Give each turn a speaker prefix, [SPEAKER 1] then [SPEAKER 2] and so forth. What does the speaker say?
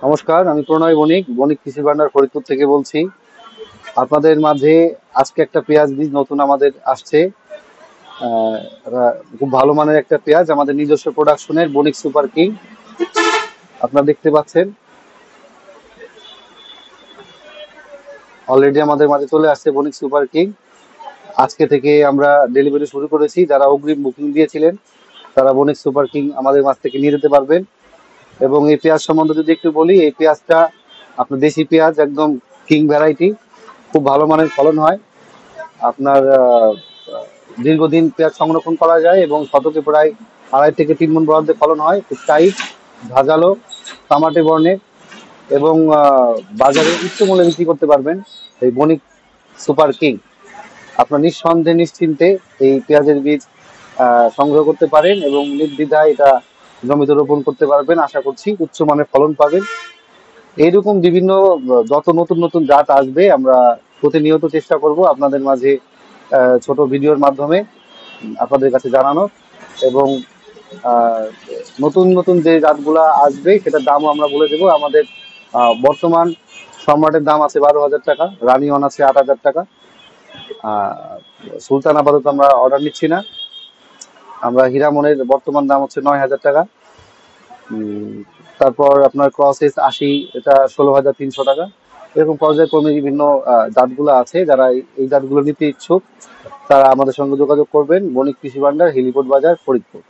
[SPEAKER 1] নমস্কার, আমি প্রণয় বণিক, বণিক কৃষি ভান্ডার ফরিদপুর থেকে বলছি। আপনাদের মাঝে আজকে একটা পেঁয়াজ বীজ নতুন আমাদের আসছে। খুব ভালো মানের একটা পেঁয়াজ, আমাদের নিজস্ব প্রোডাকশনের বণিক সুপার কিং। আপনারা দেখতে পাচ্ছেন অলরেডি আমাদের মাঝে চলে আসছে বণিক সুপার কিং। আজকে থেকে আমরা ডেলিভারি শুরু করেছি। যারা অগ্রিম বুকিং দিয়েছিলেন তারা বণিক সুপার কিং আমাদের মাছ থেকে নিয়ে যেতে পারবেন। এবং এই পেঁয়াজ সম্বন্ধে যদি একটু বলি, এই পেঁয়াজটা আপনার দেশি পেঁয়াজ, একদম কিং ভ্যারাইটি, খুব ভালো মানের ফলন হয়। আপনার দীর্ঘদিন পেঁয়াজ সংরক্ষণ করা যায় এবং শতকে প্রায় 2.5 থেকে 3 মণ বরাদ্দে ফলন হয়। খুব টাইট, ঝাঁঝালো, তামাটে বর্ণের এবং বাজারে উচ্চ মূল্যে বিক্রি করতে পারবেন এই বণিক সুপার কিং। আপনার নিঃসন্দেহে নিশ্চিন্তে এই পেঁয়াজের বীজ সংগ্রহ করতে পারেন এবং নির্দ্বিধায় এটা জমিতে রোপণ করতে পারবেন। আশা করছি উচ্চমানের ফলন পাবেন। এইরকম বিভিন্ন যত নতুন নতুন জাত আসবে আমরা প্রতিনিয়ত চেষ্টা করব আপনাদের মাঝে ছোট ভিডিওর মাধ্যমে আপনাদের কাছে জানানো। এবং আহ, নতুন নতুন যে জাতগুলা আসবে সেটার দামও আমরা বলে দেবো। আমাদের বর্তমান সম্রাটের দাম আছে 12,000 টাকা, রানী অন আছে 8,000 টাকা। আহ, সুলতান আপাতত আমরা অর্ডার নিচ্ছি না। আমরা হীরামনের বর্তমান দাম হচ্ছে 9,000 টাকা। উম, তারপর আপনার ক্রস এস 80, এটা 16,300 টাকা। এরকম পর্যায়ক্রমে বিভিন্ন জাতগুলো আছে। যারা এই জাতগুলো নিতে ইচ্ছুক তারা আমাদের সঙ্গে যোগাযোগ করবেন। বণিক কৃষি ভান্ডার, হেলিপোর্ট বাজার, ফরিদপুর।